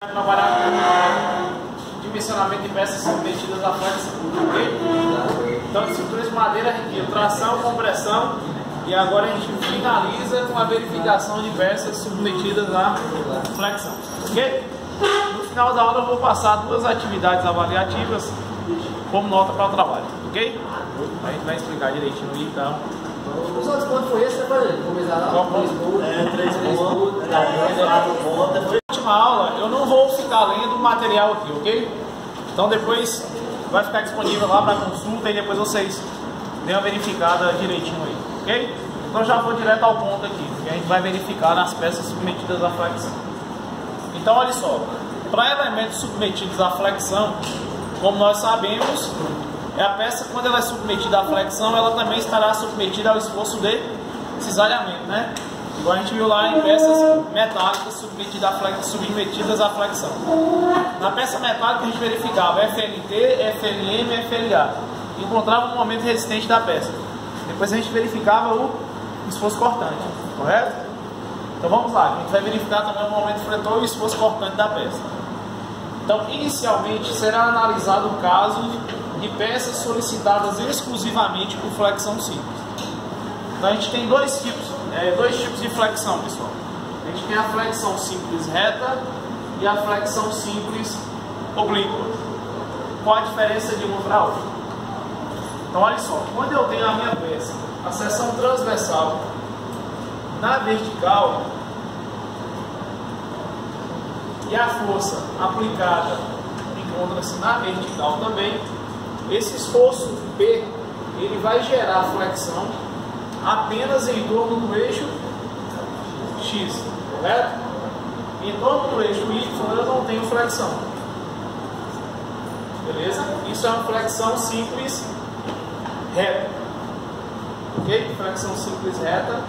Trabalhar com dimensionamento de peças submetidas à flexão, ok? Então, estruturas de madeira requer tração, compressão, e agora a gente finaliza com a verificação de peças submetidas à flexão, ok? No final da aula eu vou passar duas atividades avaliativas como nota para o trabalho, ok? A gente vai explicar direitinho aí, então. Os outros pontos foi esse, né, Fernando? Começar lá, 3 pontos, Na última aula eu não vou ficar lendo o material aqui, ok? Então depois vai ficar disponível lá para consulta e depois vocês dêem uma verificada direitinho aí, ok? Então já vou direto ao ponto aqui, que a gente vai verificar as peças submetidas à flexão. Então olha só, para elementos submetidos à flexão, como nós sabemos, a peça, quando ela é submetida à flexão, ela também estará submetida ao esforço de cisalhamento, né? Igual a gente viu lá em peças metálicas submetidas à flexão. Na peça metálica a gente verificava FLT, FLM e FLA. Encontrava o momento resistente da peça. Depois a gente verificava o esforço cortante, correto? Então vamos lá, a gente vai verificar também o momento fletor e o esforço cortante da peça. Então inicialmente será analisado o caso de peças solicitadas exclusivamente por flexão simples. Então a gente tem dois tipos de flexão, pessoal. A gente tem a flexão simples reta e a flexão simples oblíqua. Qual a diferença de uma para outra? Então olha só, quando eu tenho a minha peça, a seção transversal na vertical e a força aplicada encontra-se na vertical também, esse esforço P ele vai gerar flexão apenas em torno do eixo X, correto? Em torno do eixo Y eu não tenho flexão, beleza? Isso é uma flexão simples reta, ok? Flexão simples reta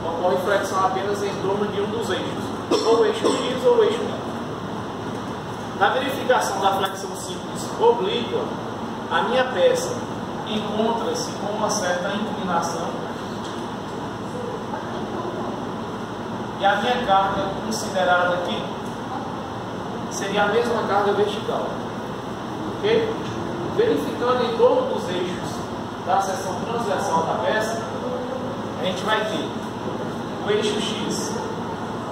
ocorre flexão apenas em torno de um dos eixos, ou o eixo X ou o eixo Y. Na verificação da flexão simples oblíqua, a minha peça encontra-se com uma certa inclinação e a minha carga considerada aqui seria a mesma carga vertical, ok? Verificando em torno dos eixos da seção transversal da peça, a gente vai ter o eixo X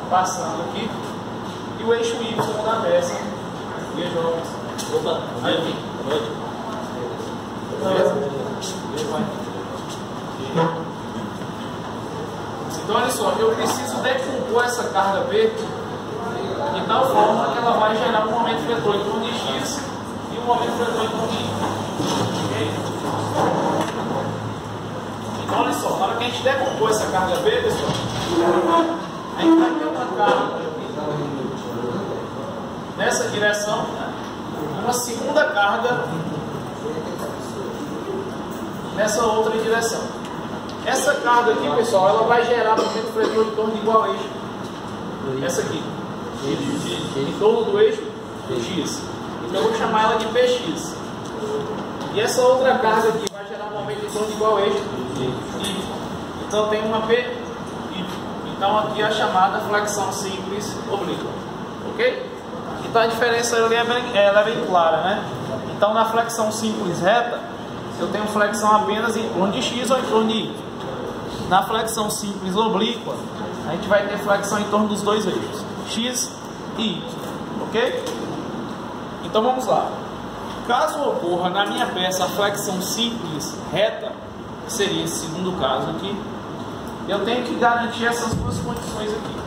passando aqui e o eixo Y da peça. Opa, aí, então olha só, eu preciso decompor essa carga P de tal forma que ela vai gerar um momento fletor em torno de X e um momento fletor em torno de Y. Okay? Então olha só, na hora que a gente decompor essa carga P, pessoal, a gente vai ter uma carga nessa direção, uma segunda carga nessa outra direção. Essa carga aqui, pessoal, ela vai gerar momento fletor em torno de igual eixo. Essa aqui, em torno do eixo X. Então eu vou chamar ela de PX. E essa outra carga aqui vai gerar um momento em torno de igual eixo Y. Então tem uma PY. Então aqui é a chamada flexão simples oblíqua. Ok? Então a diferença ali ela é bem clara, né? Então na flexão simples reta, eu tenho flexão apenas em torno de X ou em torno de Y. Na flexão simples oblíqua, a gente vai ter flexão em torno dos dois eixos, X e Y, ok? Então vamos lá. Caso ocorra na minha peça a flexão simples reta, que seria esse segundo caso aqui, eu tenho que garantir essas duas condições aqui.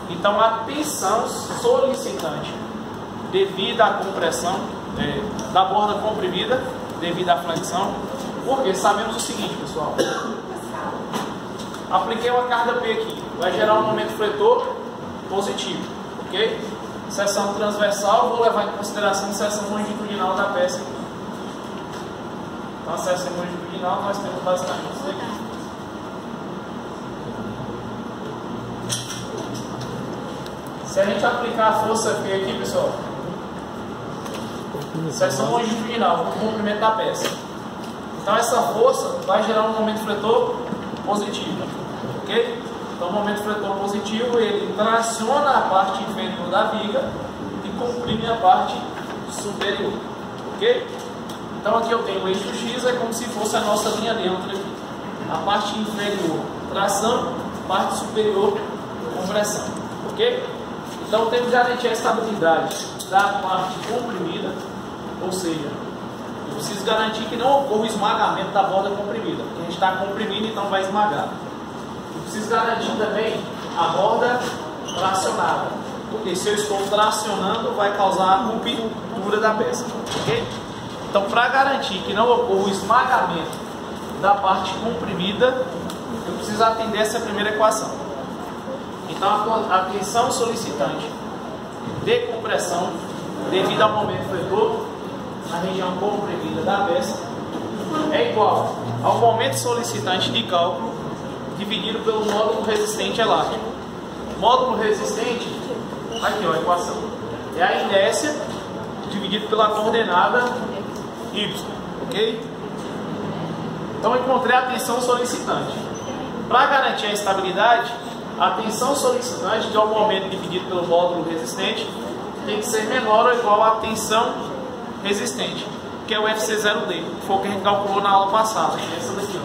Então a tensão solicitante devido à compressão da borda comprimida devido à flexão, porque sabemos o seguinte, pessoal, apliquei uma carga P aqui, vai gerar um momento fletor positivo, ok? Seção transversal, vou levar em consideração a seção longitudinal da peça aqui. Então a seção longitudinal nós temos basicamente isso aqui. Se a gente aplicar a força P aqui, pessoal, seção longitudinal, o comprimento da peça. Então essa força vai gerar um momento fletor positivo, ok? Então, o momento fletor positivo, ele traciona a parte inferior da viga e comprime a parte superior, ok? Então, aqui eu tenho o eixo X, é como se fosse a nossa linha neutra aqui. A parte inferior, tração, parte superior, compressão, ok? Então, temos que garantir a estabilidade da parte comprimida, ou seja, eu preciso garantir que não ocorra o esmagamento da borda comprimida, porque a gente está comprimindo, então vai esmagar. Eu preciso garantir também a borda tracionada, porque se eu estou tracionando, vai causar a ruptura da peça, ok? Então, para garantir que não ocorra o esmagamento da parte comprimida, eu preciso atender essa primeira equação. Então, a tensão solicitante de compressão devido ao momento fletor na região comprimida da peça é igual ao momento solicitante de cálculo dividido pelo módulo resistente elástico. Módulo resistente, aqui ó, a equação, é a inércia dividido pela coordenada y, ok? Então, eu encontrei a tensão solicitante. Para garantir a estabilidade, a tensão solicitante, que é o momento dividido pelo módulo resistente, tem que ser menor ou igual à tensão resistente, que é o FC0D, que foi o que a gente calculou na aula passada, que é essa daqui.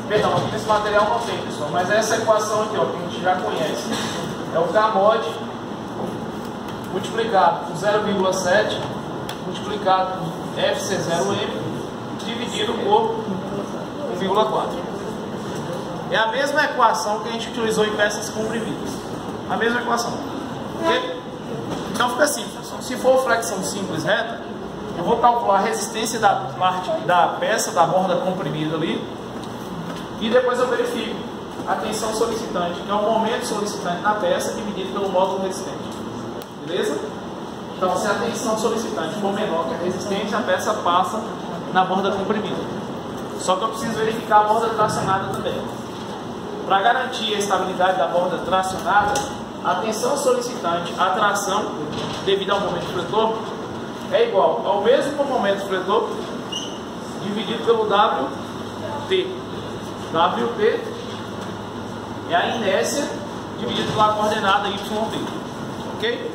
Perdão, aqui nesse material não tem, pessoal, mas é essa equação aqui, ó, que a gente já conhece. É o K mod multiplicado por 0,7 multiplicado por FC0M dividido por 1,4. É a mesma equação que a gente utilizou em peças comprimidas. A mesma equação. Ok? Então fica simples. Se for flexão simples reta, eu vou calcular a resistência da parte da peça, da borda comprimida ali. E depois eu verifico a tensão solicitante, que é o momento solicitante na peça dividido pelo módulo resistente. Beleza? Então, se a tensão solicitante for menor que a resistente, a peça passa na borda comprimida. Só que eu preciso verificar a borda tracionada também. Para garantir a estabilidade da borda tracionada, a tensão solicitante, a tração, devido ao momento fletor, é igual ao mesmo momento fletor dividido pelo WT. WT é a inércia dividida pela coordenada YT. Ok?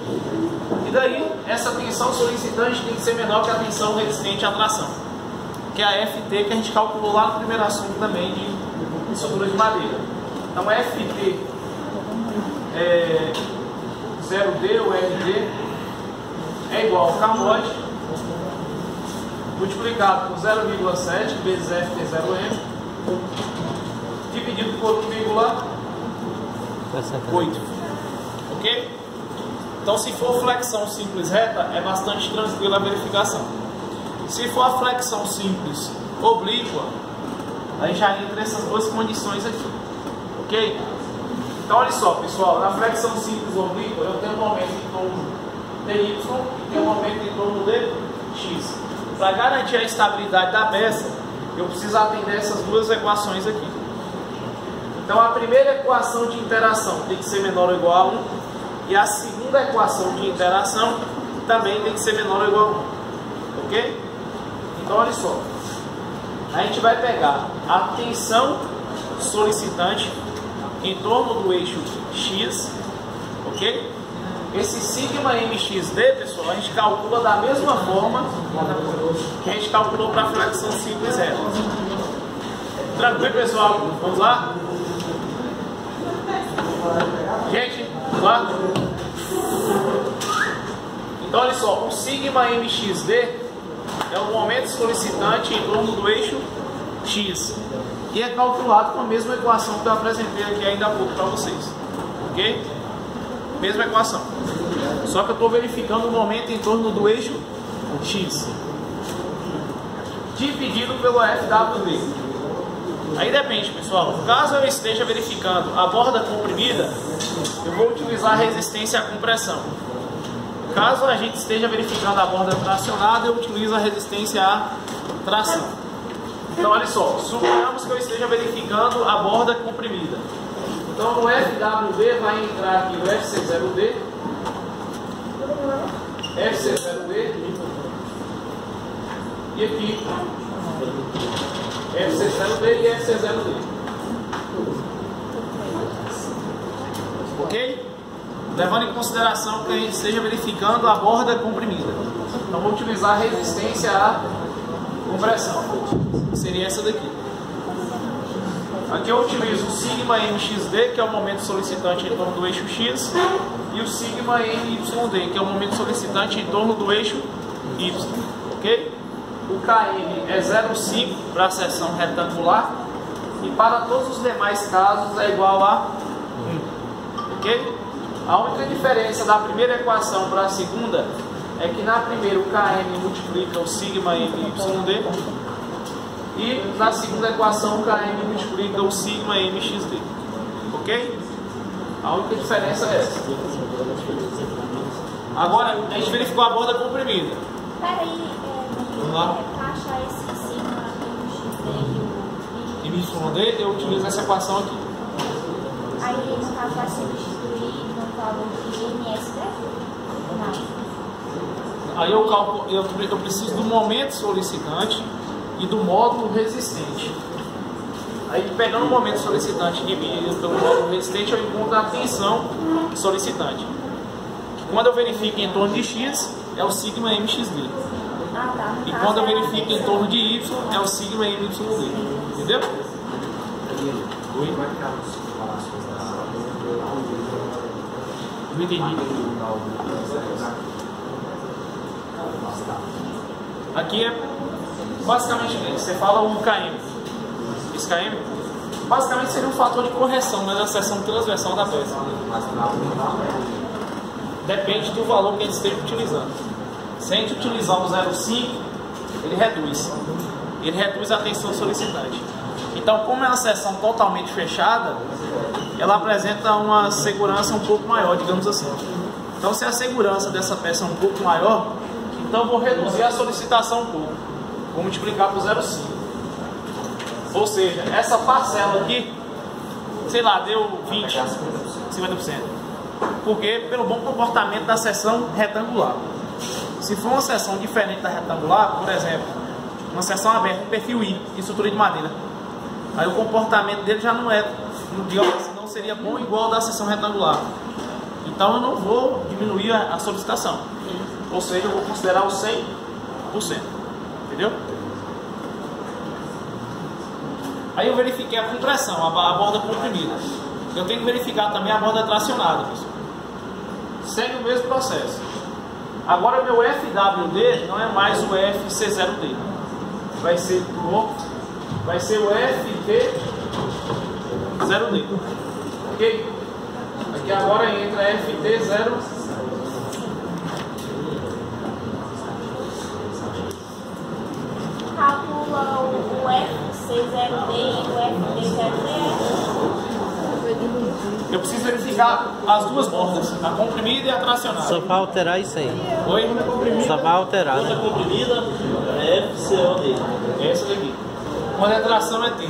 E daí, essa tensão solicitante tem que ser menor que a tensão resistente à tração, que é a FT, que a gente calculou lá no primeiro assunto também de estrutura de madeira. Então, FT é 0D ou RD é igual ao K mod multiplicado por 0,7 vezes FT0M dividido por 1,8. Ok? Então, se for flexão simples reta, é bastante tranquila a verificação. Se for a flexão simples oblíqua, aí já entra essas duas condições aqui. Ok? Então, olha só, pessoal, na flexão simples oblíqua, eu tenho um momento em torno de Y e tenho um momento em torno de X. Para garantir a estabilidade da peça, eu preciso atender essas duas equações aqui. Então, a primeira equação de interação tem que ser menor ou igual a 1, e a segunda equação de interação também tem que ser menor ou igual a 1. Ok? Então, olha só. A gente vai pegar a tensão solicitante em torno do eixo X, ok? Esse sigma MXD, pessoal, a gente calcula da mesma forma que a gente calculou para a flexão simples reta. Tranquilo, pessoal? Vamos lá? Gente, vamos lá? Então, olha só, o sigma MXD é o momento solicitante em torno do eixo X, que é calculado com a mesma equação que eu apresentei aqui ainda há pouco para vocês. Ok? Mesma equação. Só que eu estou verificando o momento em torno do eixo X, dividido pelo FWD. Aí depende, pessoal. Caso eu esteja verificando a borda comprimida, eu vou utilizar a resistência à compressão. Caso a gente esteja verificando a borda tracionada, eu utilizo a resistência à tração. Então, olha só, suponhamos que eu esteja verificando a borda comprimida. Então, no FWD vai entrar aqui o FC0D, FC0D e aqui FC0D e FC0D. ok? Levando em consideração que a gente esteja verificando a borda comprimida. Então vou utilizar a resistência à compressão, que seria essa daqui. Aqui eu utilizo o sigma MXD, que é o momento solicitante em torno do eixo X, e o sigma MYD, que é o momento solicitante em torno do eixo Y, ok? O KM é 0,5 para a seção retangular, e para todos os demais casos é igual a 1, ok? A única diferença da primeira equação para a segunda é que na primeira o KM multiplica o sigma MYD, e na segunda equação o KM multiplica o sigma MXD, ok? A única diferença é essa. Agora a gente verificou a borda comprimida. Peraí, vamos lá. Achar esse sigma MXD MXD, eu utilizo essa equação aqui. Aí no caso vai substituir no valor de MSD? Não. Aí eu calculo, eu preciso do momento solicitante e do módulo resistente. Aí pegando o momento solicitante dividido pelo módulo resistente, eu encontro a tensão solicitante. Quando eu verifico em torno de X, é o sigma MXD. Ah, tá. E quando eu verifico em torno de Y, é o sigma MYD. Entendeu? Oi? Não entendi. Aqui é basicamente isso. Você fala o KM. Esse KM basicamente seria um fator de correção, né, na seção transversal da peça. Depende do valor que a gente esteja utilizando. Se a gente utilizar o 0,5, ele reduz. Ele reduz a tensão solicitante. Então, como é uma seção totalmente fechada, ela apresenta uma segurança um pouco maior, digamos assim. Então, se a segurança dessa peça é um pouco maior, então eu vou reduzir a solicitação um pouco. Vou multiplicar por 0,5. Ou seja, essa parcela aqui, sei lá, deu 20, 50%. Porque pelo bom comportamento da seção retangular. Se for uma seção diferente da retangular, por exemplo, uma seção aberta, um perfil I, de estrutura de madeira, aí o comportamento dele já não é, digamos assim, não seria bom igual ao da seção retangular. Então eu não vou diminuir a solicitação. Ou seja, eu vou considerar o 100%. Entendeu? Aí eu verifiquei a compressão, a borda comprimida. Eu tenho que verificar também a borda tracionada, pessoal. Segue o mesmo processo. Agora meu FWD não é mais o FC0D. Vai ser o FT0D. Ok? Aqui agora entra FT0. Calcula o FC0D e o FT0D. Eu preciso verificar as duas bordas, a comprimida e a tracionada. Só vai alterar isso aí. Oi? Só vai alterar, Borda né? comprimida é FCOD. Essa daqui. Quando é tração é T.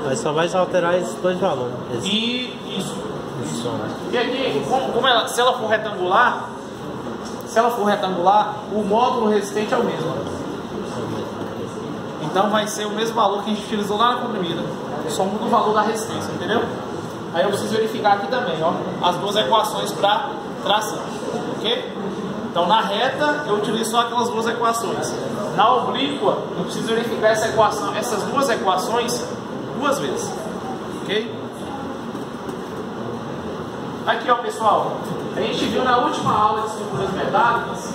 Mas só vai alterar esses dois valores. E isso. Isso, né? E aqui, como ela, se ela for retangular, o módulo resistente é o mesmo. Então vai ser o mesmo valor que a gente utilizou lá na comprimida. Só muda o valor da resistência, entendeu? Aí eu preciso verificar aqui também, ó, as duas equações para tração, ok? Então na reta eu utilizo só aquelas duas equações. Na oblíqua eu preciso verificar essas duas equações duas vezes, ok? Aqui, ó, pessoal, a gente viu na última aula de estruturas metálicas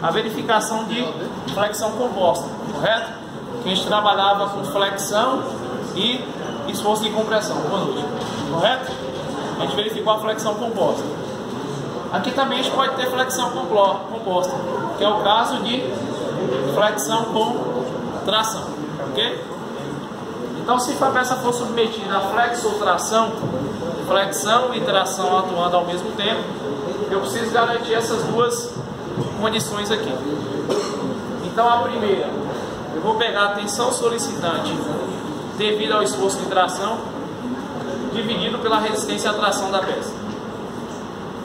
a verificação de flexão composta, correto? Que a gente trabalhava com flexão e esforço de compressão, correto? A gente verificou a flexão composta. Aqui também a gente pode ter flexão composta, que é o caso de flexão com tração, ok? Então, se a peça for submetida a flexotração, flexão e tração atuando ao mesmo tempo, eu preciso garantir essas duas condições aqui. Então, a primeira, eu vou pegar a tensão solicitante devido ao esforço de tração dividido pela resistência à tração da peça.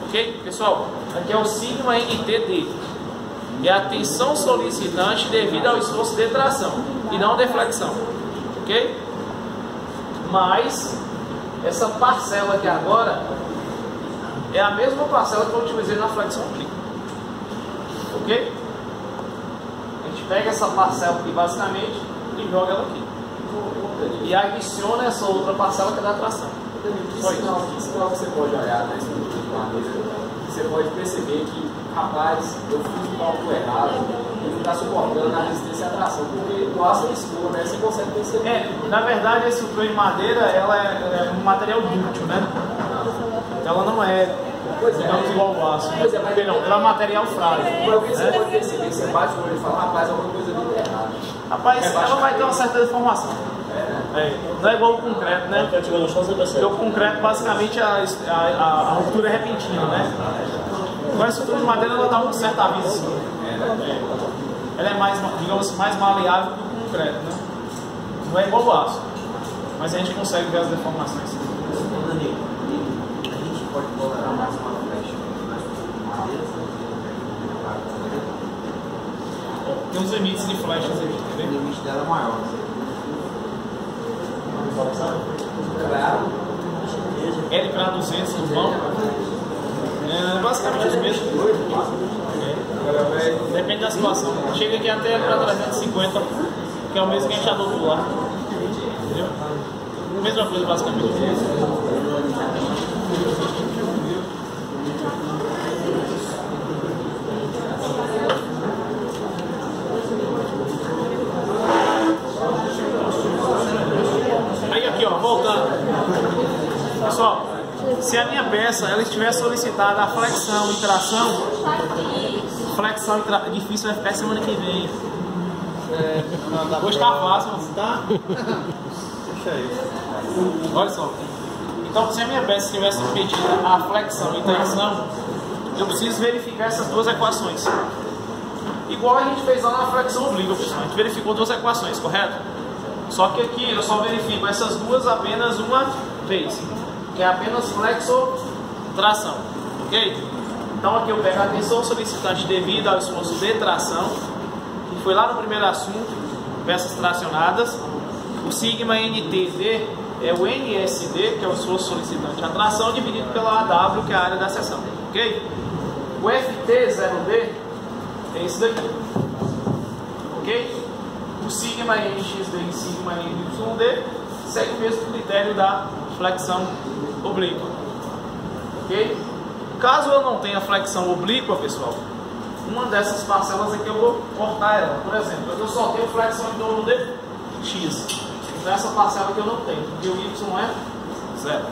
Ok? Pessoal, aqui é o sigma NTD. É a tensão solicitante devido ao esforço de tração e não de flexão. Ok? Mas essa parcela aqui agora é a mesma parcela que eu utilizei na flexão oblíqua. Ok? A gente pega essa parcela aqui basicamente e joga ela aqui. E adiciona essa outra parcela que é da tração. Que sinal você pode olhar nesse você pode perceber que, rapaz, eu fiz um cálculo errado e não está suportando a resistência à tração, porque o aço é escuro, né? Você consegue perceber. Na verdade, esse freio de madeira ela é um material dúctil, né? Ela não é igual ao aço. Pois é, mas não, ela é um material frágil. Mas o que você pode perceber? Você bate o olho e fala, rapaz, alguma coisa ali está errada. Rapaz, ela vai ter uma certa deformação. Não é igual o concreto, né? Porque o concreto, basicamente, a ruptura é repentina, né? Com essa estrutura de madeira, ela dá um certo aviso assim. Ela é mais, digamos, mais maleável que o concreto, né? Não é igual o aço, mas a gente consegue ver as deformações. Danilo, a gente pode tolerar mais uma flecha de madeira? Tem uns limites de flechas aqui, tá vendo? O limite dela é maior. Claro. LK200 do pão. Basicamente os mesmos. Depende da situação. Chega aqui até para 350, que é o mesmo que a gente adotou lá. Entendeu? Mesma coisa basicamente. Aí aqui, ó, voltando. Pessoal, se a minha peça ela estiver solicitada a flexão e tração, difícil vai ficar semana que vem. Hoje tá fácil, tá? Deixa aí. Olha só. Então, se a minha peça estiver submetida a flexão e tração, eu preciso verificar essas duas equações. Igual a gente fez lá na flexão oblíqua, pessoal. A gente verificou duas equações, correto? Só que aqui eu só verifico essas duas apenas uma vez, que é apenas flexo-tração, ok? Então aqui eu pego a tensão solicitante devido ao esforço de tração, que foi lá no primeiro assunto, peças tracionadas. O sigma NTD é o NSD, que é o esforço solicitante à tração, dividido pela AW, que é a área da seção, ok? O FT0D é esse daqui, ok? O sigma NXD e sigma NYD segue o mesmo critério da flexão oblíqua, ok? Caso eu não tenha flexão oblíqua, pessoal, uma dessas parcelas aqui eu vou cortar ela. Por exemplo, eu só tenho flexão em torno de X. Então essa parcela aqui eu não tenho, porque o Y é 0.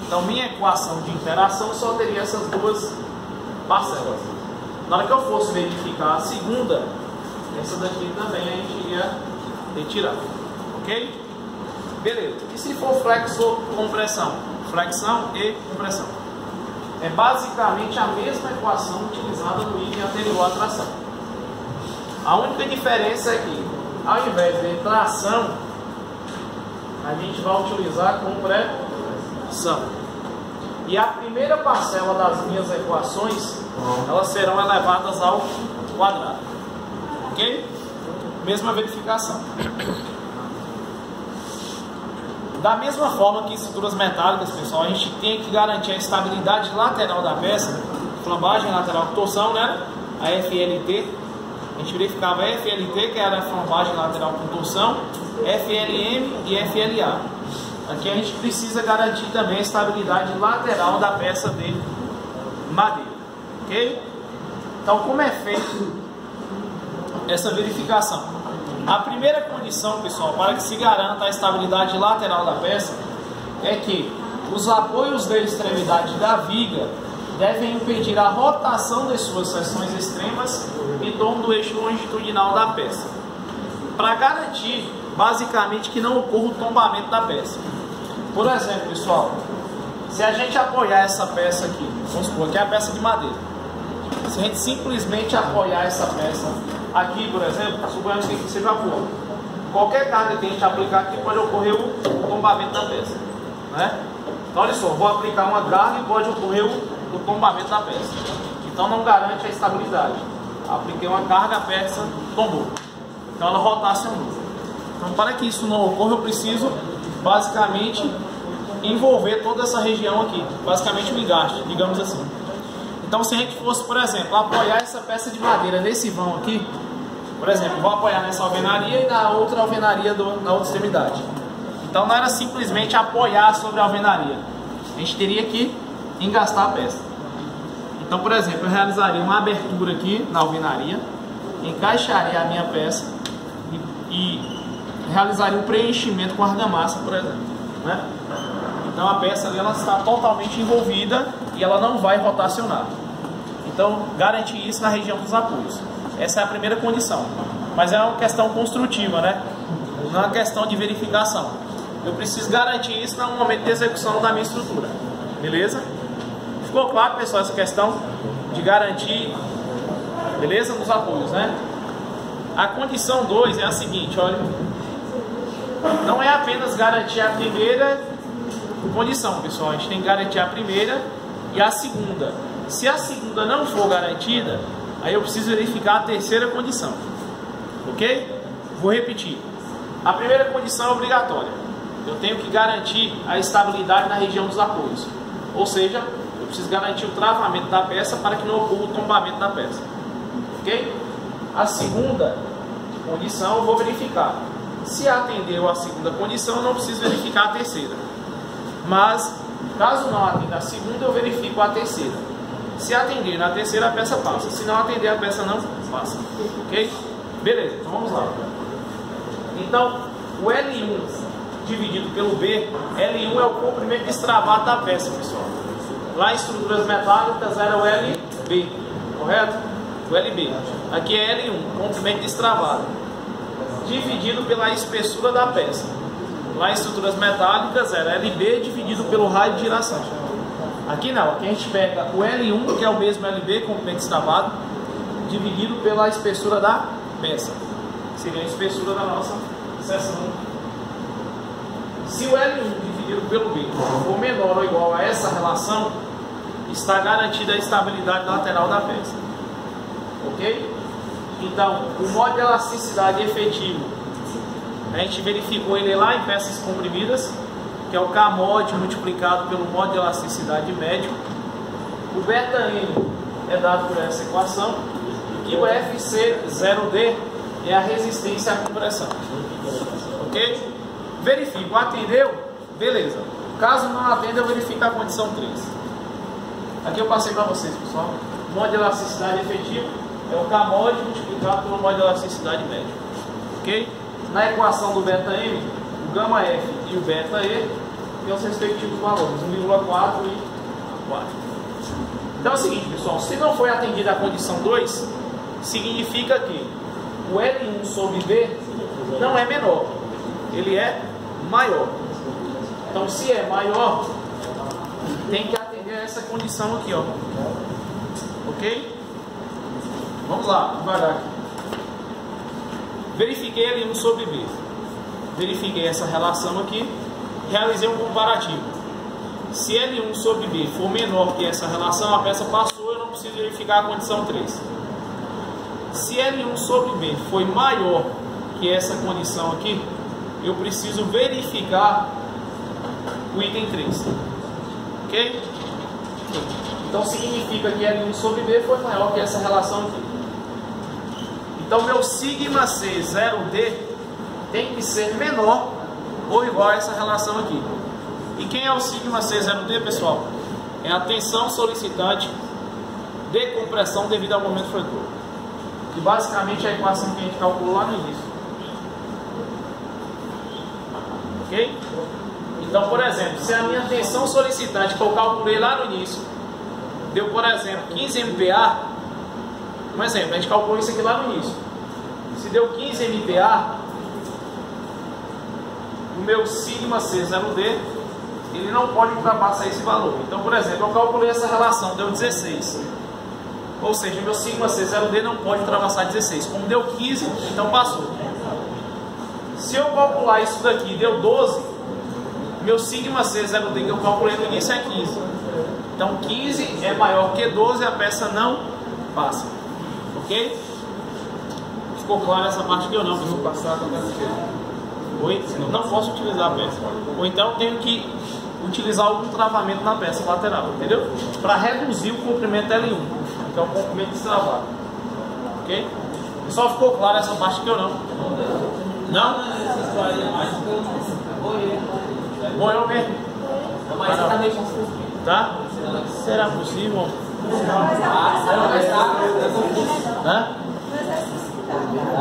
Então minha equação de interação só teria essas duas parcelas. Na hora que eu fosse verificar a segunda, essa daqui também a gente iria retirar, ok? Beleza. E se for flexo-compressão? Flexão e compressão. É basicamente a mesma equação utilizada no item anterior à tração. A única diferença é que, ao invés de tração, a gente vai utilizar compressão. E a primeira parcela das minhas equações, elas serão elevadas ao quadrado. Ok? Mesma verificação. Da mesma forma que em estruturas metálicas, pessoal, a gente tem que garantir a estabilidade lateral da peça, flambagem lateral com torção, né? A FLT. A gente verificava a FLT, que era a flambagem lateral com torção, FLM e FLA. Aqui a gente precisa garantir também a estabilidade lateral da peça de madeira. Ok? Então, como é feito essa verificação? A primeira condição, pessoal, para que se garanta a estabilidade lateral da peça é que os apoios da extremidade da viga devem impedir a rotação de suas seções extremas em torno do eixo longitudinal da peça, para garantir, basicamente, que não ocorra o tombamento da peça. Por exemplo, pessoal, se a gente apoiar essa peça aqui, vamos supor que é a peça de madeira, se a gente simplesmente apoiar essa peça aqui, por exemplo, suponhamos que seja boa, qualquer carga que a gente aplicar aqui pode ocorrer o tombamento da peça, né? Então olha só, vou aplicar uma carga e pode ocorrer o tombamento da peça. Então não garante a estabilidade. Apliquei uma carga, a peça tombou. Então ela rotacionou. Então para que isso não ocorra, eu preciso basicamente envolver toda essa região aqui, basicamente o engaste, digamos assim. Então, se a gente fosse, por exemplo, apoiar essa peça de madeira nesse vão aqui, por exemplo, vou apoiar nessa alvenaria e na outra alvenaria na outra extremidade. Então, não era simplesmente apoiar sobre a alvenaria, a gente teria que engastar a peça. Então, por exemplo, eu realizaria uma abertura aqui na alvenaria, encaixaria a minha peça e realizaria um preenchimento com argamassa, por exemplo, né? Então a peça ali, ela está totalmente envolvida e ela não vai rotacionar. Então garantir isso na região dos apoios. Essa é a primeira condição. Mas é uma questão construtiva, né? Não é uma questão de verificação. Eu preciso garantir isso no momento de execução da minha estrutura. Beleza? Ficou claro, pessoal, essa questão de garantir, beleza, nos apoios, né? A condição 2 é a seguinte, olha. Não é apenas garantir a primeira condição, pessoal. A gente tem que garantir a primeira e a segunda. Se a segunda não for garantida, aí eu preciso verificar a terceira condição. Ok? Vou repetir. A primeira condição é obrigatória. Eu tenho que garantir a estabilidade na região dos apoios. Ou seja, eu preciso garantir o travamento da peça para que não ocorra o tombamento da peça. Ok? A segunda condição eu vou verificar. Se atendeu a segunda condição, eu não preciso verificar a terceira. Mas, caso não atenda a segunda, eu verifico a terceira. Se atender na terceira, a peça passa. Se não atender, a peça não passa. Ok? Beleza, então vamos lá. Então, o L1 dividido pelo B, L1 é o comprimento destravado da peça, pessoal. Lá em estruturas metálicas era o LB, correto? O LB. Aqui é L1, comprimento destravado, dividido pela espessura da peça. Lá em estruturas metálicas era LB dividido pelo raio de giração. Aqui não, aqui a gente pega o L1, que é o mesmo LB, comprimento destravado, dividido pela espessura da peça. Seria a espessura da nossa seção. Se o L1 dividido pelo B for menor ou igual a essa relação, está garantida a estabilidade lateral da peça. Ok? Então, o modo de elasticidade efetivo, a gente verificou ele lá em peças comprimidas, que é o K-mod multiplicado pelo modo de elasticidade médio. O beta-N é dado por essa equação, e o FC0D é a resistência à compressão. Ok? Verifico, atendeu? Beleza. Caso não atenda, eu verifico a condição 3. Aqui eu passei para vocês, pessoal. O modo de elasticidade efetivo é o K-mod multiplicado pelo modo de elasticidade médio. Ok? Na equação do beta-M, o γF e o beta-E têm os respectivos valores, 1,4 e 4. Então é o seguinte, pessoal, se não foi atendida a condição 2, significa que o L1 sobre B não é menor, ele é maior. Então, se é maior, tem que atender a essa condição aqui, ó. Ok? Vamos lá, devagar aqui. Verifiquei L1 sobre B. Verifiquei essa relação aqui. Realizei um comparativo. Se L1 sobre B for menor que essa relação, a peça passou, eu não preciso verificar a condição 3. Se L1 sobre B foi maior que essa condição aqui, eu preciso verificar o item 3. Ok? Então significa que L1 sobre B foi maior que essa relação aqui. Então meu sigma C 0D tem que ser menor ou igual a essa relação aqui. E quem é o sigma C 0D, pessoal? É a tensão solicitante de compressão devido ao momento fletor. Que basicamente é a equação que a gente calculou lá no início. Ok? Então, por exemplo, se a minha tensão solicitante que eu calculei lá no início deu, por exemplo, 15 MPa, um exemplo, a gente calculou isso aqui lá no início. Se deu 15 MPa, o meu sigma C0D, ele não pode ultrapassar esse valor. Então, por exemplo, eu calculei essa relação, deu 16. Ou seja, meu sigma C0D não pode ultrapassar 16. Como deu 15, então passou. Se eu calcular isso daqui, deu 12, meu sigma C0D que eu calculei no início é 15. Então 15 é maior que 12 e a peça não passa. Ok? Ficou claro essa parte aqui ou não? Oi? Não posso utilizar a peça. Ou então tenho que utilizar algum travamento na peça lateral, entendeu? Para reduzir o comprimento L1, que é o comprimento destravado. Ok? Só ficou claro essa parte que eu não? Não? Boiou mesmo? Mas você tá meio confuso. Tá? Será possível? Hã?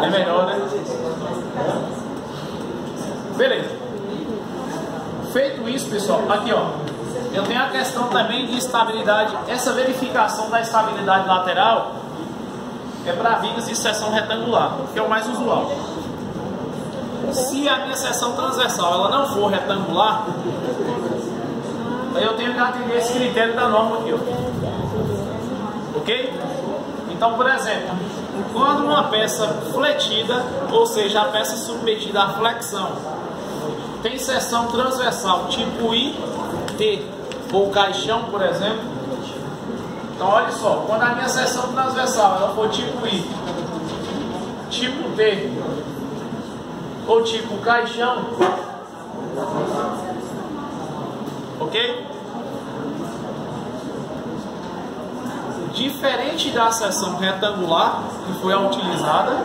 É melhor, né? Beleza. Feito isso, pessoal, aqui ó, eu tenho a questão também de estabilidade. Essa verificação da estabilidade lateral é para vigas de seção retangular, que é o mais usual. Se a minha seção transversal ela não for retangular, aí eu tenho que atender esse critério da norma aqui, ó. Ok? Então, por exemplo, quando uma peça fletida, ou seja, a peça submetida à flexão, tem seção transversal tipo I, T ou caixão, por exemplo. Então, olha só, quando a minha seção transversal ela for tipo I, tipo T ou tipo caixão, ok? Diferente da seção retangular que foi a utilizada,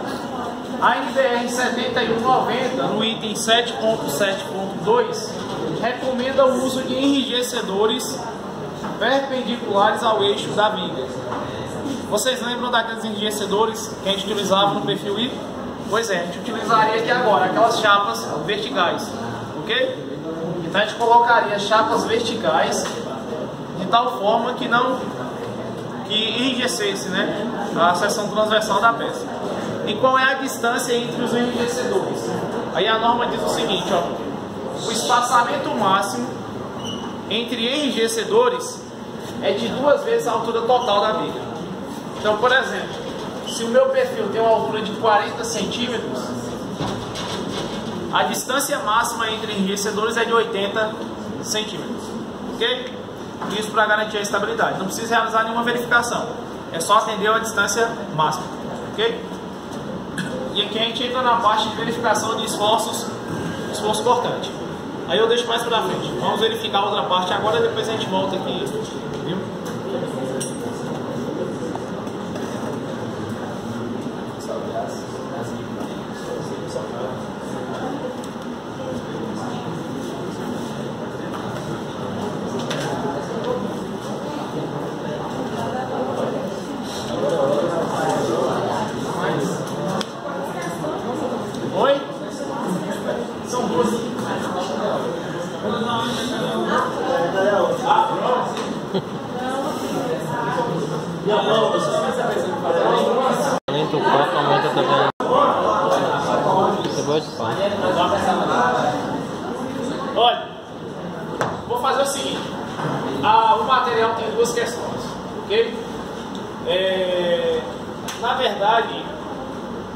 a NBR 7190 no item 7.7.2 recomenda o uso de enrijecedores perpendiculares ao eixo da viga. Vocês lembram daqueles enrijecedores que a gente utilizava no perfil I? Pois é, a gente utilizaria aqui agora aquelas chapas verticais, ok? Então a gente colocaria chapas verticais de tal forma que não enrijecesse, né, a seção transversal da peça. E qual é a distância entre os enrijecedores? Aí a norma diz o seguinte, ó, o espaçamento máximo entre enrijecedores é de 2 vezes a altura total da viga. Então, por exemplo, se o meu perfil tem uma altura de 40 centímetros, a distância máxima entre enrijecedores é de 80 centímetros, ok? Isso para garantir a estabilidade. Não precisa realizar nenhuma verificação, é só atender a distância máxima, ok? E aqui a gente entra na parte de verificação de esforço cortante. Aí eu deixo mais para frente. Vamos verificar a outra parte agora, depois a gente volta aqui, viu? Oi? São 12. Aumenta o copo, aumenta também. Você pode falar. Olha, vou fazer o seguinte. O material tem 2 questões, ok? Na verdade,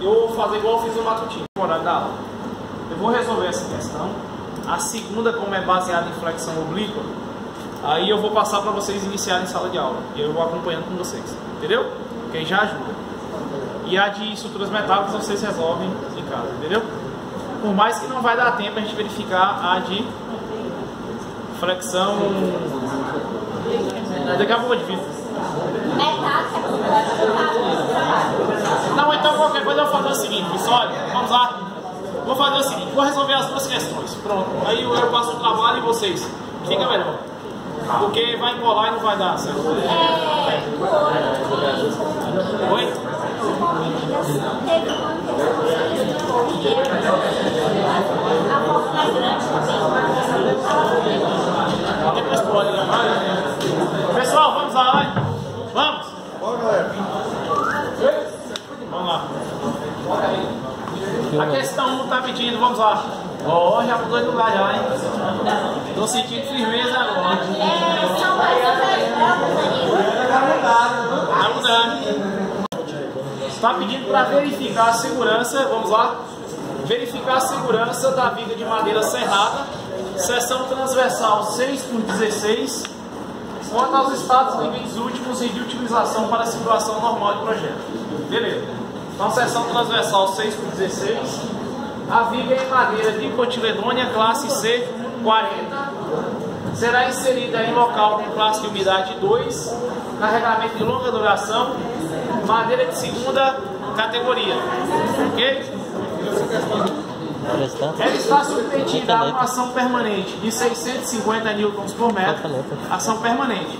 eu vou fazer igual eu fiz no matutino, no horário da aula. Eu vou resolver essa questão. A segunda, como é baseada em flexão oblíqua, aí eu vou passar para vocês iniciarem em sala de aula. E eu vou acompanhando com vocês, entendeu? Que aí já ajuda. E a de estruturas metálicas vocês resolvem em casa, entendeu? Por mais que não vai dar tempo a gente verificar a de flexão. Daqui a pouco eu divido. Não, então qualquer coisa eu vou fazer o seguinte, pessoal, olha, vamos lá. Vou fazer o seguinte, vou resolver as 2 questões. Pronto, aí eu passo o trabalho e vocês. Fica melhor. Porque vai embolar e não vai dar certo. Oi? Depois pode levar. Pessoal, vamos lá, vai. Vamos? Vamos lá. A questão 1 está pedindo, vamos lá. Ó, já mudou de lugar já, hein? Tô sentindo firmeza agora. Tá mudando. Está pedindo para verificar a segurança, vamos lá. Verificar a segurança da viga de madeira serrada, seção transversal 6x16, quanto aos estados limites últimos e de utilização para a situação normal de projeto. Beleza. Então, seção transversal 6x16, a viga em madeira de cotiledônia classe C 40, será inserida em local com classe de umidade 2, carregamento de longa duração, madeira de segunda categoria. Ok? Ela está submetida a uma ação permanente de 650 newtons por metro, ação permanente,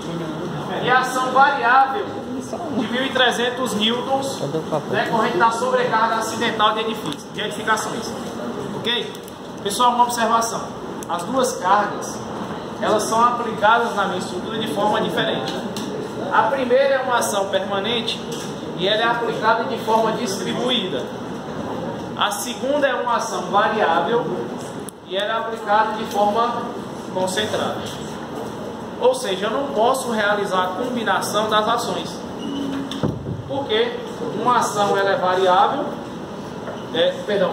e a ação variável de 1.300 newtons decorrente da sobrecarga acidental de edificações. Ok? Pessoal, uma observação. As duas cargas, elas são aplicadas na minha estrutura de forma diferente. A primeira é uma ação permanente e ela é aplicada de forma distribuída. A segunda é uma ação variável e ela é aplicada de forma concentrada. Ou seja, eu não posso realizar a combinação das ações. Porque uma ação ela é variável,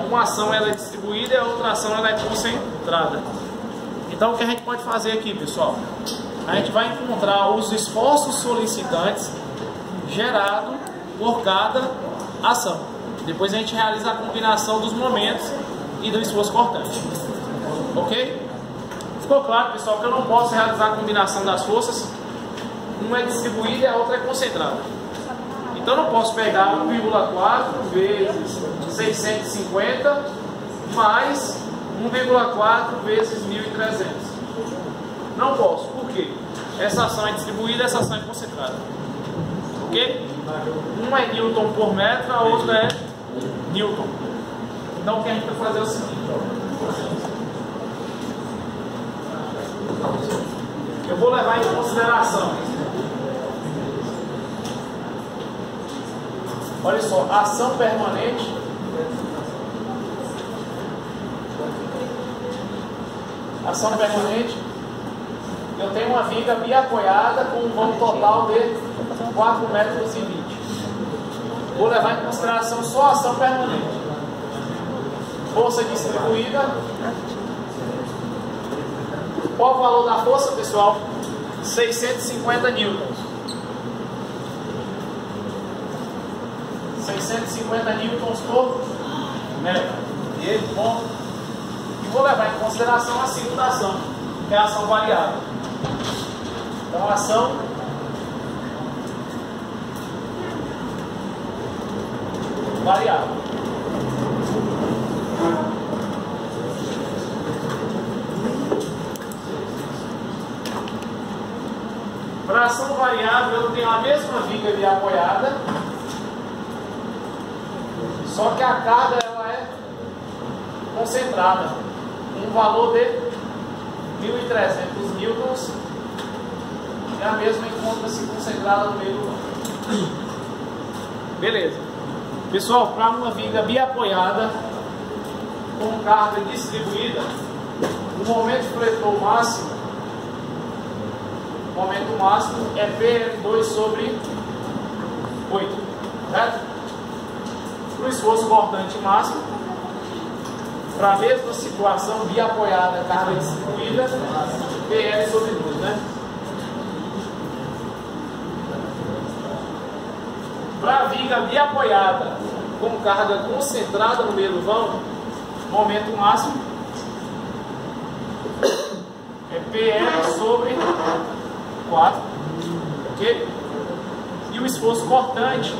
uma ação ela é distribuída e a outra ação ela é concentrada. Então o que a gente pode fazer aqui, pessoal? A gente vai encontrar os esforços solicitantes gerados por cada ação. Depois a gente realiza a combinação dos momentos e do esforço cortante. Ok? Ficou claro, pessoal, que eu não posso realizar a combinação das forças. Uma é distribuída e a outra é concentrada. Então eu não posso pegar 1,4 vezes 650 mais 1,4 vezes 1.300. Não posso. Por quê? Essa ação é distribuída, essa ação é concentrada. Ok? Uma é newton por metro, a outra é newton. Então o que a gente vai fazer é o seguinte. Eu vou levar em consideração. Olha só, ação permanente. Ação permanente. Eu tenho uma viga biapoiada com um vão total de 4,20 metros. Vou levar em consideração só a ação permanente. Força distribuída. Qual o valor da força, pessoal? 650 newtons. 650 newtons por metro. E vou levar em consideração a segunda ação, que é a ação variável. Então, a ação variável. Para a ação variável, eu tenho a mesma viga ali apoiada, só que a carga ela é concentrada, um valor de 1.300 newtons, e a mesma encontra-se concentrada no meio do vão. Beleza. Pessoal, para uma viga biapoiada com carga distribuída, o momento fletor máximo, o momento máximo é PL2 sobre 8, certo? Para o esforço cortante máximo, para a mesma situação, biapoiada, carga distribuída, PL sobre 2, né? Para a viga biapoiada com carga concentrada no meio do vão, momento máximo é PL sobre 4, ok? E o esforço cortante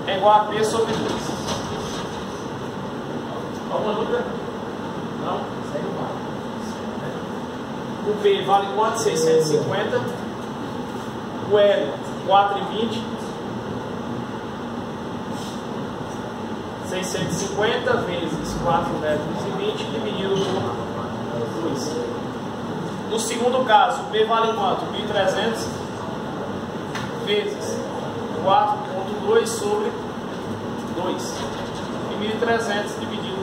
é igual a P sobre 2. Alguma dúvida? Não? Segue o barco. O P vale quanto? 650. O L, 4,20. 650 vezes 4,20 metros dividido por 2. No segundo caso, o P vale quanto? 1.300 vezes 4,2 sobre 2. E 1.300 dividido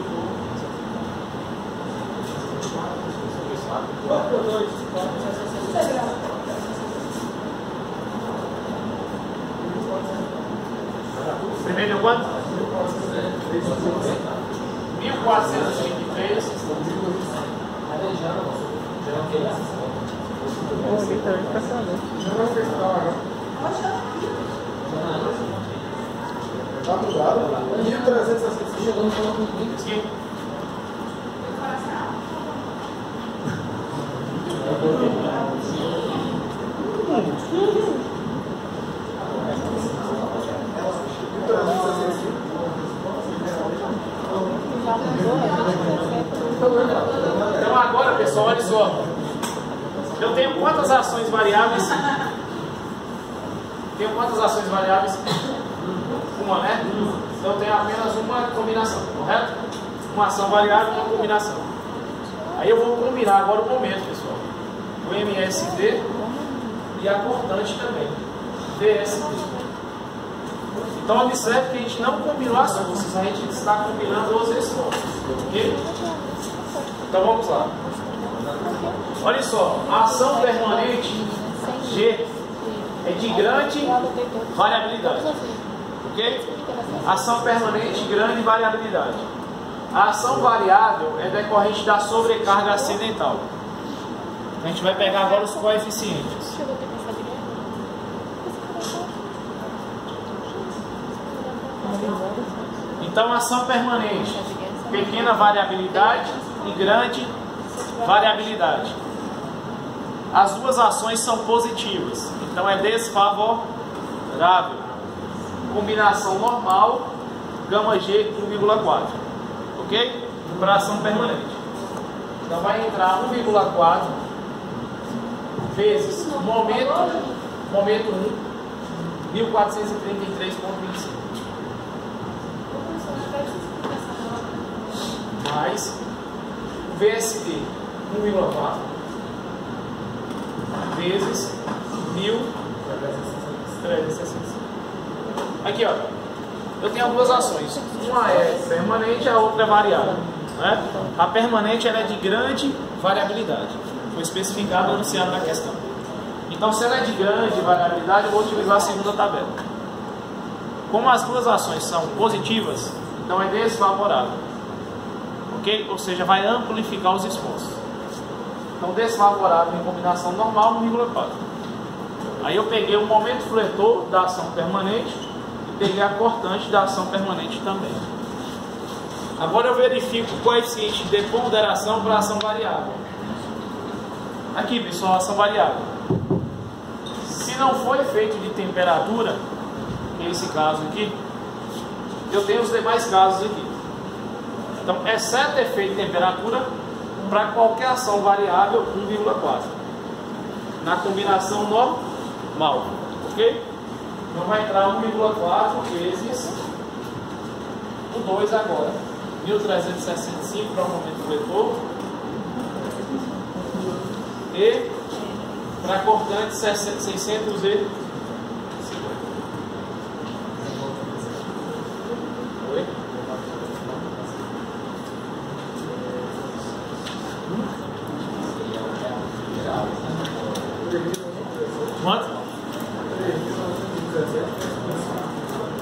por 2. Primeiro deu quanto? 1.423. Tá mudado? 1.300 chegando no 20. Eu tenho quantas ações variáveis? Tenho quantas ações variáveis? Uma, né? Então eu tenho apenas uma combinação, correto? Uma ação variável e uma combinação. Aí eu vou combinar agora o momento, pessoal. O MSD e a cortante também. DSD. Então observe que a gente não combinou as forças, a gente está combinando os esforços. Ok? Então vamos lá. Olha só, a ação permanente G é de grande variabilidade. Ok? Ação permanente, grande variabilidade. A ação variável é decorrente da sobrecarga acidental. A gente vai pegar agora os coeficientes. Então, ação permanente, pequena variabilidade e grande variabilidade. As duas ações são positivas, então é desfavorável. Combinação normal, gama G 1,4, ok? Para ação permanente. Então vai entrar 1,4 vezes momento 1, 1433,25. Mais VSD 1,4 vezes 1.360. Aqui, ó, eu tenho duas ações. Uma é permanente, a outra é variável, né? A permanente ela é de grande variabilidade. Foi especificado e anunciado na questão. Então, se ela é de grande variabilidade, eu vou utilizar a segunda tabela. Como as duas ações são positivas, então é desfavorável. Ok? Ou seja, vai amplificar os esforços. Então, desfavorável em combinação normal, 1,4. Aí eu peguei o momento fletor da ação permanente e peguei a cortante da ação permanente também. Agora eu verifico o coeficiente de ponderação para a ação variável. Aqui, pessoal, a ação variável. Se não for efeito de temperatura, que é esse caso aqui, eu tenho os demais casos aqui. Então, exceto efeito de temperatura, para qualquer ação variável, 1,4. Na combinação normal. Ok? Então vai entrar 1,4 vezes o 2 agora. 1.365 para o momento fletor. E para cortante 650. Oi? Quanto?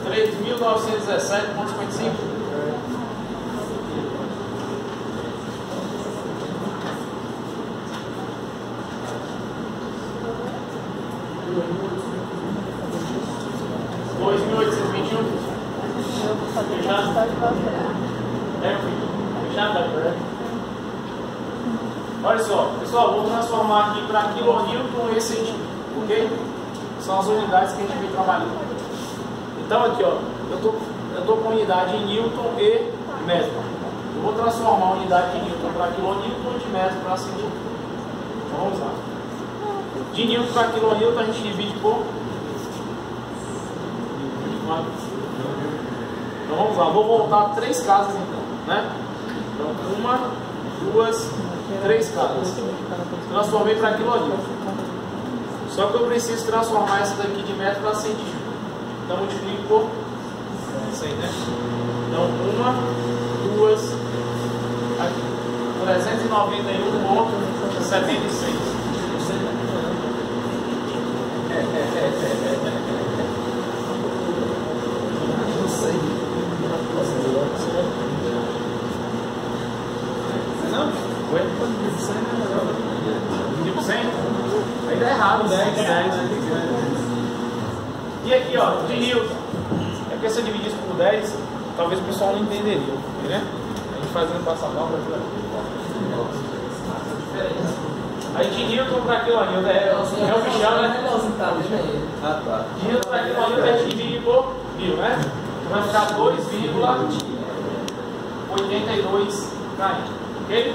3.917,55. Olha só, pessoal, vou transformar aqui para quilonewton e centímetro, ok? São as unidades que a gente vem trabalhando. Então aqui, ó, eu tô com unidade em newton e metro. Eu vou transformar a unidade de newton para quilonewton e de metro para centímetro. Então vamos lá. De newton para quilonewton a gente divide por 24. Então vamos lá, vou voltar 3 casas então, né? Então 1, 2, 3 casas. Transformei para quilonewton. Só que eu preciso transformar essa daqui de metro para centímetro. Então multiplico por 100, né? Então 1, 2, aqui, 391,76. Não? Foi? Tipo 100? Aí dá errado, 10. E aqui, ó, de newton. É porque se eu dividisse por 10, talvez o pessoal não entenderia, né? A gente fazendo passo a passo aqui, ó. Aí de newton para quilonewton é o bichão, né? De newton para quilonewton a gente divide por 1000, né? Então vai ficar 2,82 km, ok?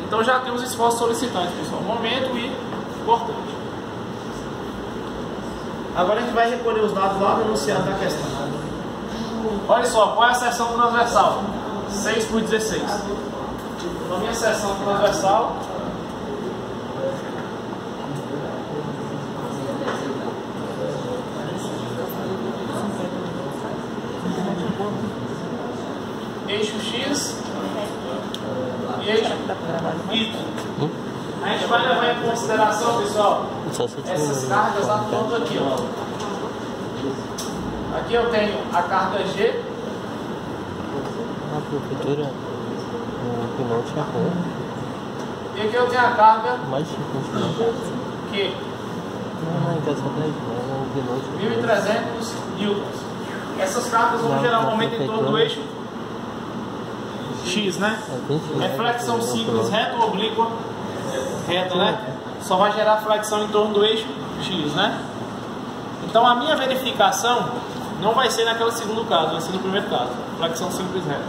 Então já temos esforços solicitantes, pessoal. Momento e importante. Agora a gente vai recolher os dados lá no enunciado da questão. Olha só, qual é a seção transversal? 6 por 16. Então, a minha seção transversal eixo X e eixo Y. A gente vai levar em consideração, pessoal, essas cargas atuando aqui, ó. Aqui eu tenho a carga G. Na prefeitura, no piloto é bom. E aqui eu tenho a carga Mais difícil, Q. não, em casa da no piloto. 1300 newtons. Essas cargas vão gerar um momento em torno do eixo X, né? É flexão simples reta ou oblíqua? Reta, né? Só vai gerar flexão em torno do eixo X, né? Então a minha verificação não vai ser naquele segundo caso, vai ser no primeiro caso. Flexão simples reta.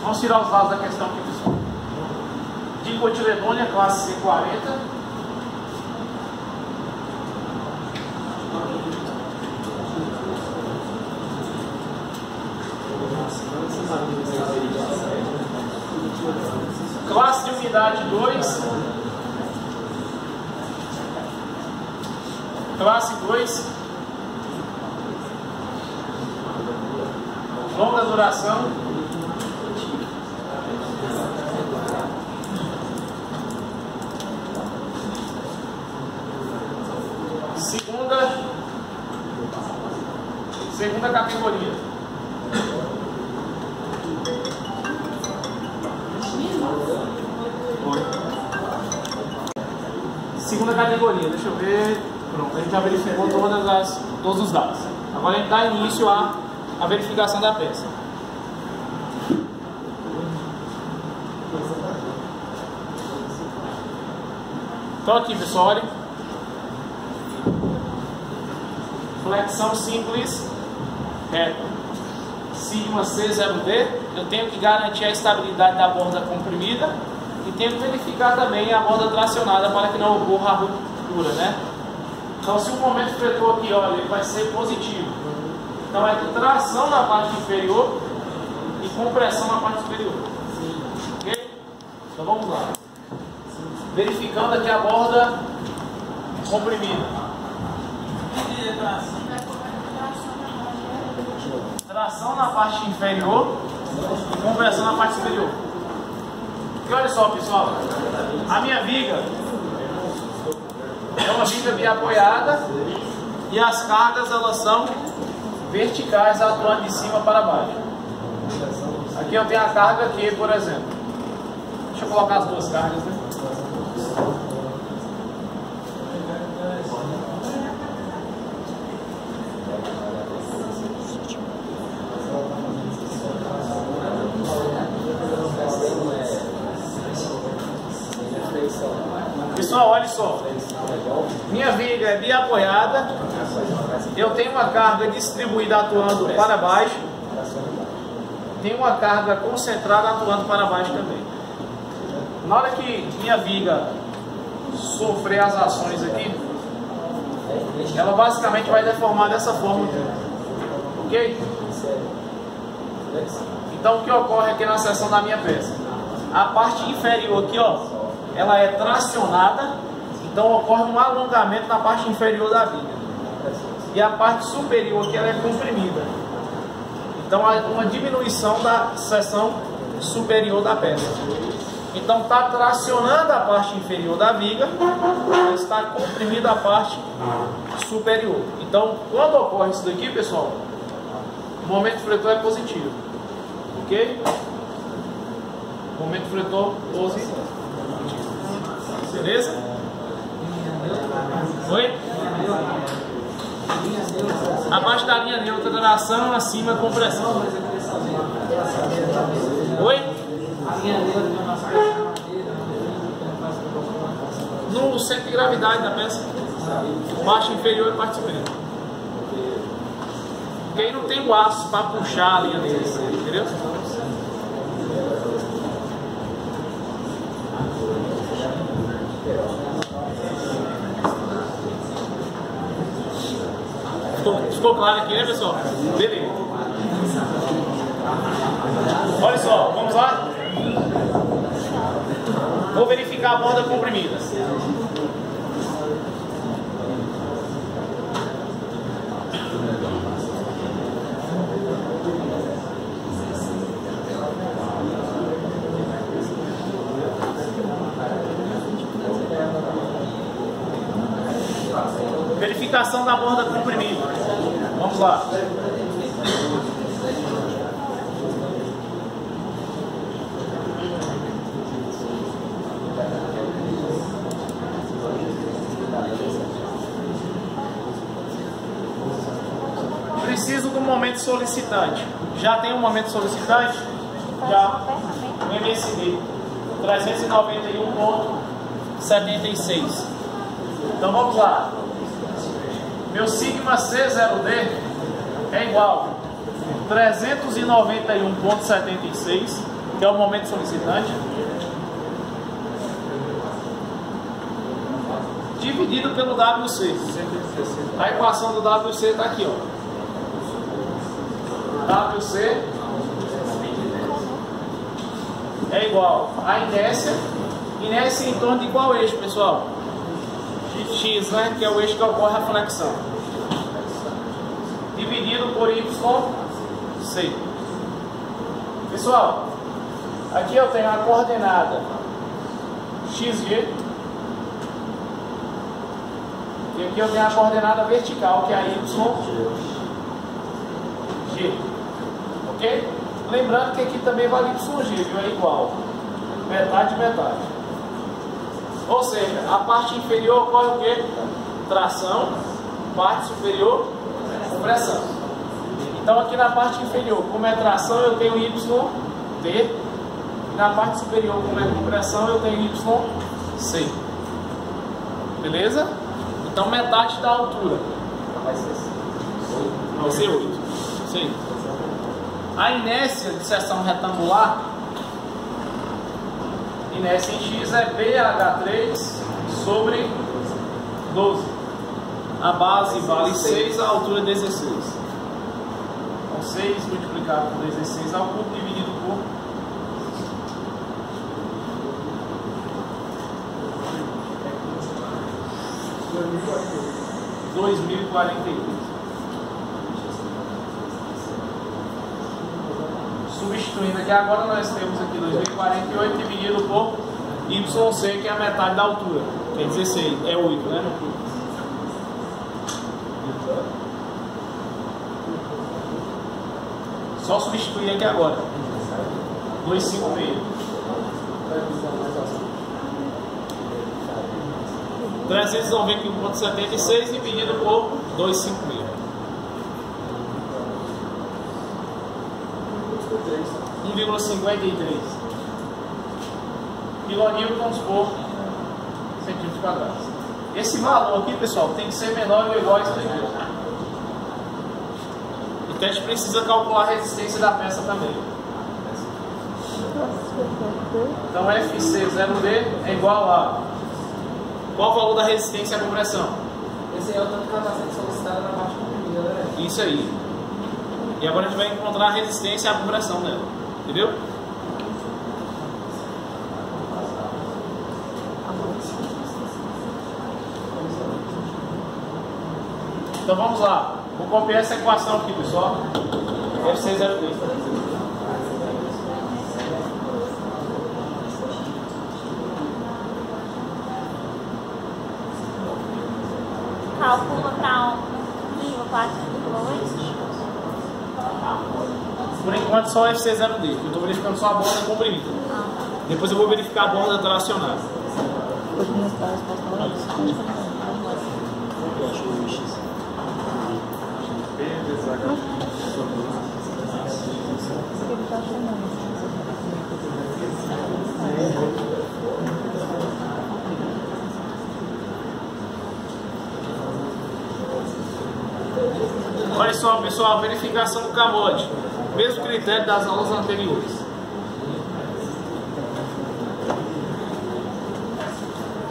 Vamos tirar os dados da questão aqui, pessoal. Dicotiledônia, classe C40. Classe de unidade 2. Classe 2. Longa duração. Segunda categoria. Segunda categoria, deixa eu ver. Pronto, a gente já verificou todos os dados. Agora a gente dá início à verificação da peça. Então aqui, pessoal, olha. Flexão simples reta. Sigma C0D. Eu tenho que garantir a estabilidade da borda comprimida e tenho que verificar também a borda tracionada para que não ocorra a ruptura, né? Então, se o momento fletor aqui, olha, ele vai ser positivo. Então, é tração na parte inferior e compressão na parte superior. Ok? Então, vamos lá. Verificando aqui a borda comprimida. Tração na parte inferior e compressão na parte superior. E olha só, pessoal, a minha viga é uma viga biapoiada e as cargas elas são verticais, atuando de cima para baixo. Aqui eu tenho a carga Q, por exemplo. Deixa eu colocar as duas cargas, né? Pessoal, olha só. Minha viga é biapoiada. Eu tenho uma carga distribuída atuando para baixo. Tenho uma carga concentrada atuando para baixo também. Na hora que minha viga sofrer as ações aqui, ela basicamente vai deformar dessa forma aqui. Ok? Então o que ocorre aqui na seção da minha peça? A parte inferior aqui, ó, ela é tracionada, então ocorre um alongamento na parte inferior da viga. E a parte superior aqui ela é comprimida. Então há uma diminuição da seção superior da peça. Então está tracionando a parte inferior da viga, mas está comprimida a parte superior. Então quando ocorre isso daqui, pessoal, o momento fletor é positivo. Ok? Momento fletor positivo. Beleza? Oi? Abaixo da linha neutra, tração, acima, compressão. Oi? No centro de gravidade da peça. Parte inferior e parte superior. Porque aí não tem o aço para puxar a linha neutra, entendeu? Ficou claro aqui, né, pessoal? Beleza. Olha só, vamos lá? Vou verificar a borda comprimida. Verificação da borda comprimida. Vamos lá. Preciso do momento solicitante. Já tem um momento solicitante? Já. No MSD 391.76. Então vamos lá. Meu sigma C0D é igual a 391.76, que é o momento solicitante, dividido pelo WC. A equação do WC está aqui, ó. WC é igual a inércia. Inércia em torno de qual eixo, pessoal? X, né? Que é o eixo que ocorre a flexão. Dividido por YC. Pessoal, aqui eu tenho a coordenada XG. E aqui eu tenho a coordenada vertical, que é a YG. Ok? Lembrando que aqui também vale YG, viu? É igual. Metade, metade. Ou seja, a parte inferior ocorre o quê? Tração. Parte superior, compressão. Então aqui na parte inferior, como é tração, eu tenho YT. E na parte superior, como é compressão, eu tenho YC. Beleza? Então metade da altura. Vai ser 8. Sim. A inércia de seção retangular, inércia em X é BH3 sobre 12. A base vale 6, a altura é 16. Então 6 multiplicado por 16 ao cubo dividido por 2048. Substituindo aqui agora, nós temos aqui 2048 dividido por YC, que é a metade da altura, que é 16, é 8, né? Só substituir aqui agora. 256. 391.76 dividido por 256. 1,53 quilonewtons por centímetro quadrado. Esse valor aqui, pessoal, tem que ser menor ou igual a isso daqui. Então a gente precisa calcular a resistência da peça também. Então FC0D é igual a... Qual o valor da resistência à compressão? Esse é o tanto que ela está sendo solicitada na parte comprimida, né? Isso aí. E agora a gente vai encontrar a resistência à compressão dela. Entendeu? Então vamos lá. Vou copiar essa equação aqui, pessoal. FC0D. Calcula para 1,4. Por enquanto só o FC0D. Eu estou verificando só a borda comprimida. Depois eu vou verificar a borda tracionada. Olha só, pessoal, verificação do CAMOD. Mesmo critério das aulas anteriores.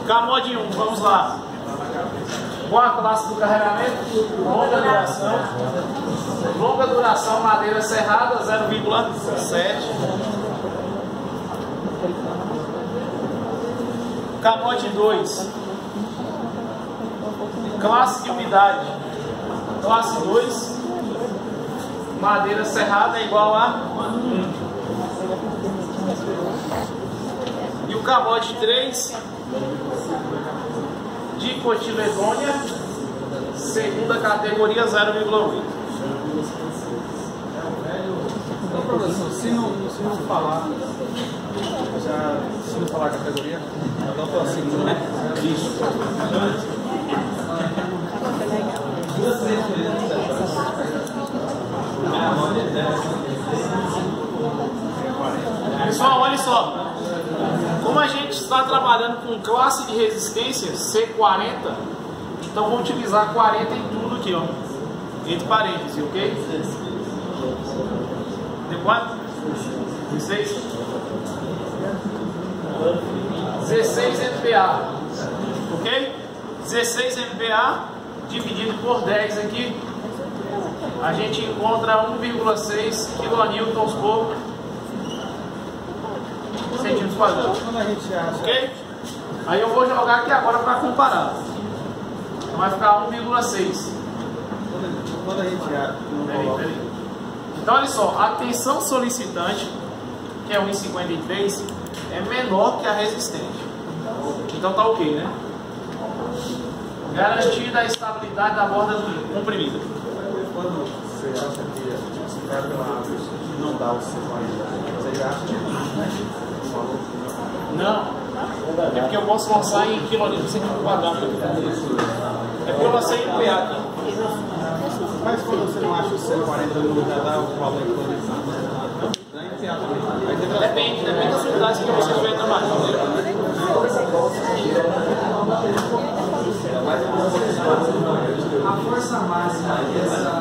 CAMOD 1, vamos lá. Qual a classe do carregamento? Longa duração. Longa duração, madeira serrada, 0,7. Camote 2. Classe de umidade. Classe 2. Madeira serrada é igual a 1. E o camote 3. De cotiledônia, segunda categoria, 0,8. Então, professor, se não falar, se não falar a categoria, então para a segunda, né? Isso. Pessoal, olha só. Como a gente está trabalhando com classe de resistência C40, então vou utilizar 40 em tudo aqui, ó. Entre parênteses, ok? Deu quanto? 16? 16 MPa. Ok? 16 MPa dividido por 10 aqui, a gente encontra 1,6 kN por centímetros quadrados. Quando a gente acha... Ok? Aí eu vou jogar aqui agora para comparar. Então vai ficar 1,6. Quando a gente acha... Peraí. Então olha só, a tensão solicitante, que é 1,53, é menor que a resistente. Então tá ok, né? Garantida a estabilidade da borda comprimida. Quando você acha que se vai pela água não dá o C40, você já acha que não. É porque eu posso lançar em quilômetros, centímetro quadrado. É porque eu lancei em PA aqui. Mas quando você não acha o C40 não já dá o valor equalizado? Depende das unidades que você estiver trabalhando. A força máxima dessa